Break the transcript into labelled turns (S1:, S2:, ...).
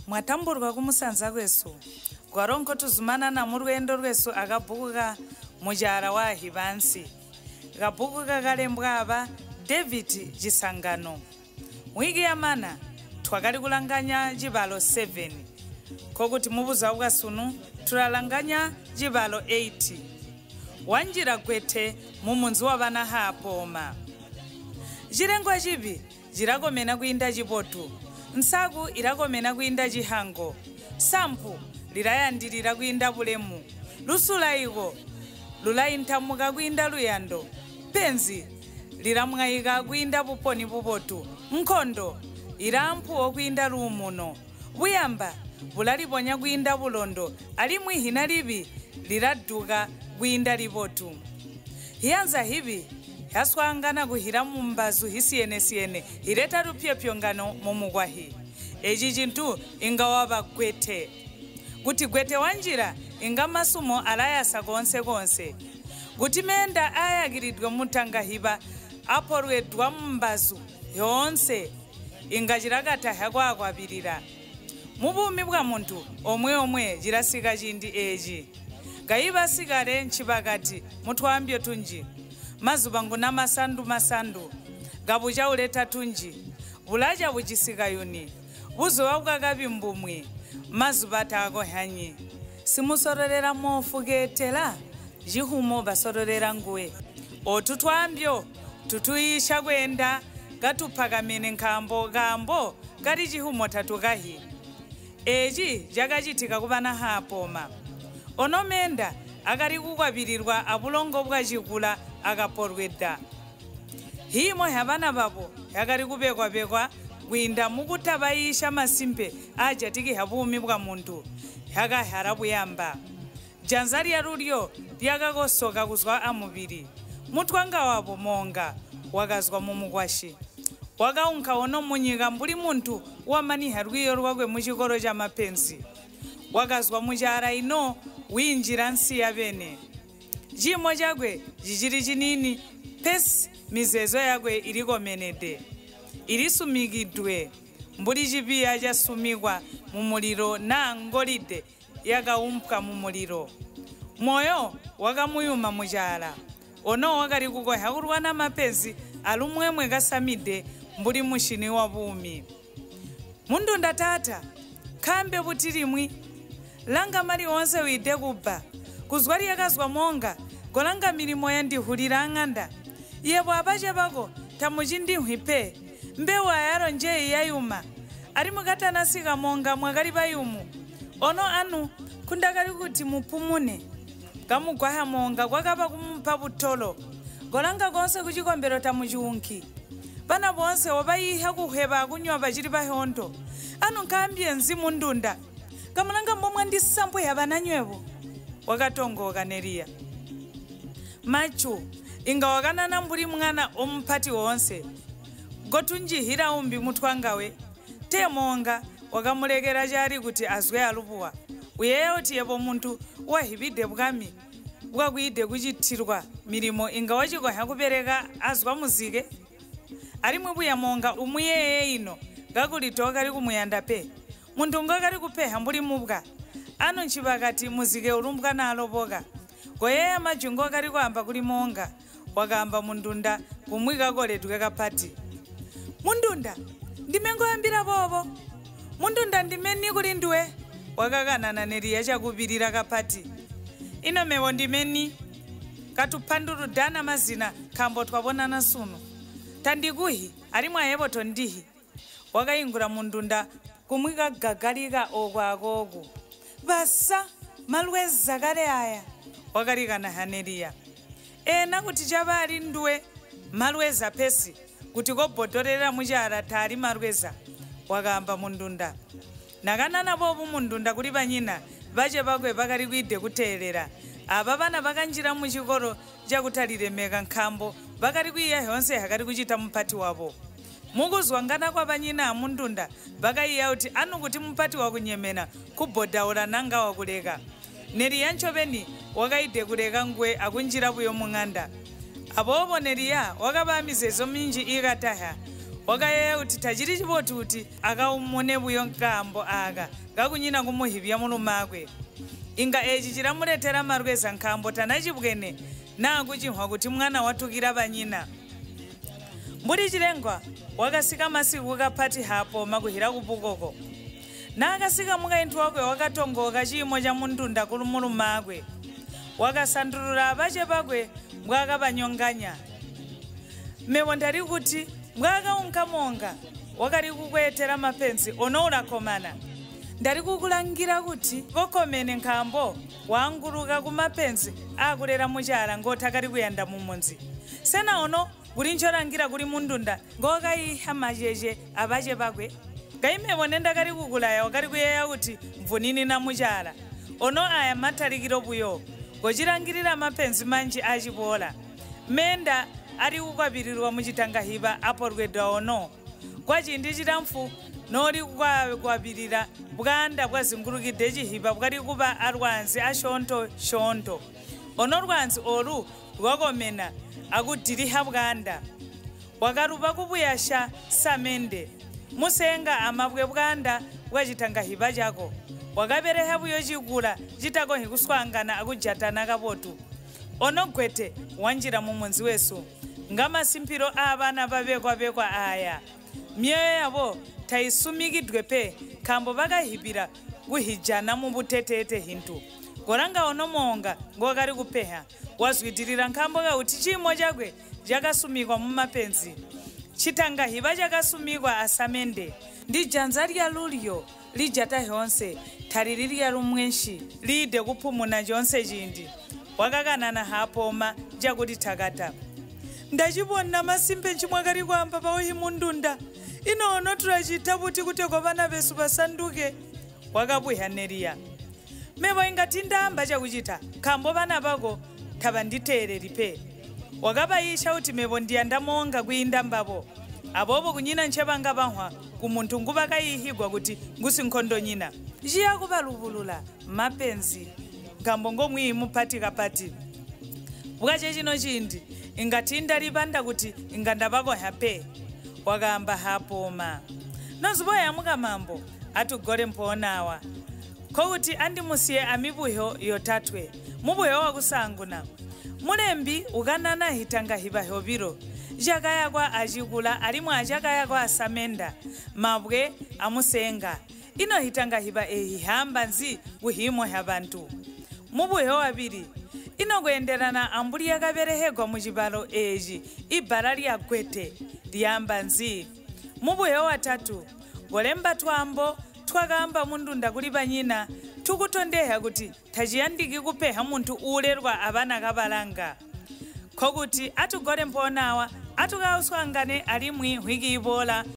S1: Mwatamburwa kumusanza kwesu gwaronko tuzumana na murwendo rwesu akabhukuka Mucaala Waazyiba Ansi kabhukuka kalembwa aba David Chisangano mwiki yamana twakali kulanganya Cibalo 7 kokuti mubuza ukasunu tulalanganya Cibalo 8 wanjira gwete mumunzi wabana hapoma jirengwa chibi jirakomena kuinda chipotu nsaku irakomena kuinda chihango sampu lirayandirira kuinda bulemu lusulaiko lulaintamuka kuinda luyando penzi liramwaika kuinda buponi bupotu nkhondo irampu kuinda luumuno buyamba bulaliponya kuinda bulondo alimwi hina libi liraduka kuinda lipotu hiyanza hivi yaswangana kuhira mumbazu hisiyene ireta rupyepyongano mumugwahi eji chintu ingawaba gwete kuti gwete wanjira ingamasumo alayasa konse kuti menda ayakiridwe mutangahiba aporwedwa mumbazu yonse ingachirakataha kwakwapirira mubumi bwa muntu omwe jirasika chindi eji gayiba sikale nchibakati mutwambye tunji mazubangu na masandu gabuja uleta tunji bulaja bujisika yuni buzo wabwakabi mbumwi mazubata ako hanyi simusororera mofugetela jihumo basororera nguwe otutwambyo tutuyisha kwenda gatupakamene nkambo gambo gati jihumo tatukahi eji jakachitika kubana hapoma onomenda akari kukwabirirwa abulongo bwachikula akaporwedda himo yabana babo yakari kubekwa kuinda mukutabayisha masimpe aja tiki habumi bwa muntu yakahara buyamba janzari ya rulyo lyakakosoka kuzwa amubiri mutwanga wabo monga wakazwa mumugwashi wakaunka ono munyika mbuli muntu wamaniha rwiyo rwakwe muchikoro cha mapenzi wakazwa Mucaala ino winjira nsi ya bene jimo chakwe jichiri chinini pesi mizezo yakwe irikomenede irisumikidwe mbuli chipiya chasumikwa mumuliro na ngolide yakaumpwa mumuliro moyo wakamuyuma Mucaala ono wakali kukoha kurwana mapenzi alumwemwe kasamide mbuli mushini wa bumi mundu ndatata kambe butirimwi langa mali onse wide kuba kuzwari yakazwa monga golanga milimo yandihulira ang'anda yebo abaje bako tamuchindi nhwipe mbewa yaro nje yayuma ari mukatanasika monga mwakali bayumu ono anu kundakali kuti mupumune kamugwaha monga kwakapa kumpa butolo golanga konse kuchikombero tamuchiunki bana bonse wabayiha kuheba kunywa bachiri bahondo anu nkambye nzimu ndunda kamunanga mbomwe ndisambo yabananywebo wakatongoka neriya machu inga wakanana mbuli mwana ompati wonse gotunjihira umbi mutwangawe temonga wakamulekera chari kuti azwe alupuwa uyeyo tiyepo muntu wahibide bwami bwakuide kuchitirwa milimo inga wachikoha kupereka azwa muzike ari mwibuya monga umuyeye ino gakulitoka ri kumuyanda pe muntu ngakari kupeha mbuli mubwa ano nchibakati muzike urumbwa naloboka goyeya majungo akari kwamba kuli monga wakamba mundunda kumwika koledwe kapati mundunda ndimengo yambira bobo mundunda ndimeni kuli ndwe wakakanana neriya chakubirira kapati ino mewo ndimeni katupanduru dana mazina kambo twabonana suno tandikuhi ari mwayepo tondihi wakaingura mundunda kumwika gagalika okwakoku basa malweza kale aya wakarikana haneriya ena kuti chabali ndwe malweza pesi kuti kobhodorera Mucaala tari malweza wakamba mundunda nakanana bobu mundunda kuli banyina bache bakwe bakari kuide kuteelera aba bana bakanjira muchikoro chakutalilemeka nkambo bakari kuiya yonse hakari kuchita mpati wabo mukuzwangana kwa banyina amundunda bakaiya kuti anu kuti mpati wakunyemena kubhodaula nanga wakuleka neriya nchobeni wakaide kuleka ngwe akunjira buyo mung'anda abobo neriya wakabamizezo minji ikataha wakaye uti tajiri chibotu uti akaumone buyo nkambo aga gakunyina kumuhibya mulumakwe inga eji chiramuletera marweza nkambo tanachibwene nakuchihwa kuti mwana watukira banyina mburi chirengwa wakasika masiku kapati hapo makuhira kupukoko nakasika mukainthu wakwe wakatongoka chimo cha mundunda kulumulumakwe wakasandurura abache bakwe mwakabanyonganya mewo ndari kuti mwakaunkamonga wakari kukwetera mapenzi onoulakomana ndari kukulangira kuti kokomene nkambo wanguruka kumapenzi akulera muchala ngotakari kuyenda mumunzi sena ono kuri ncholangira kuri mundunda ngokaiha macheche abache bakwe ngaimewo nendakari kukulaya wakari kuyeya kuti mvunini na muchala ono aya matarikiro buyo ngochilangirira mapenzi manji achipola menda ari kukwabirirwa muchitangahiba aporwedwa ono kwachindi chitamfu nori kwabirira bwanda bwazingurukide chihiba bwari kuba arwanzi ashonto ono rwanzi oru rwakomena akudiriha bwanda wakaruba kubuyasha samende musenga amabwe bwanda bwachitangahiba chako wakabereha buyo chikula chitako hikuswangana akujatana kabotu ono gwete wanjira mumunzi wesu ngamasimpiro abana babekwa aya myoyo yabo taisumikidwe pe kambo bakahibira kuhijana mu butetete hintu goranga ono monga ngokari kupeha wazwidirira nkambo ka uti chimo chakwe jakasumikwa mu mapenzi chitangahiba jakasumikwa asamende ndi janza lya lulyo lijata honse taririra rumwenshi lide kupumuna jonse chindi wakakanana hapoma jakuti takata ndachibona masimbe nchimwakari kwamba pawohi mundunda inono turachita kuti kutekwa vana vesu vasanduke wakabwihaneriya mevo ingati ndamba chakuchita kambo vana vako tavanditeereri pe wakabayisha kuti mevo ndiyandamonga kuindambavo avovo kunyina nchevanga vahwa kumuntu nguvakayihigwa kuti ngusinkhondo nyina chiyakuvaluvulula mapenzi nkambo ngomwimu pati kapati bwache chino chindi ingati ndalipanda kuti ingandavako hape wakamba hapoma nozivoya mukamambo atugore mponawa kouti andimusiye amibuyo yotatwe mubuyo wakusanguna mulembi ukanana hitangahiba hyoviro jakayakwa achikula alimu ajakayakwa asamenda mabwe amusenga ino hitangahiba ehihamba nzi kuhimo ya bantu mubuyo wabiri inokuenderana ambuli yakaberehegwa mu Cibalo eji ibala lya gwete liyamba nzi mubuyo watatu golemba twambo twakamba mundunda kuli banyina tukutondeha kuti tachiyandiki kupeha muntu ulerwa abana kabalanga kokuti atugore mponawa atukauswangane alimwi hwiki ibola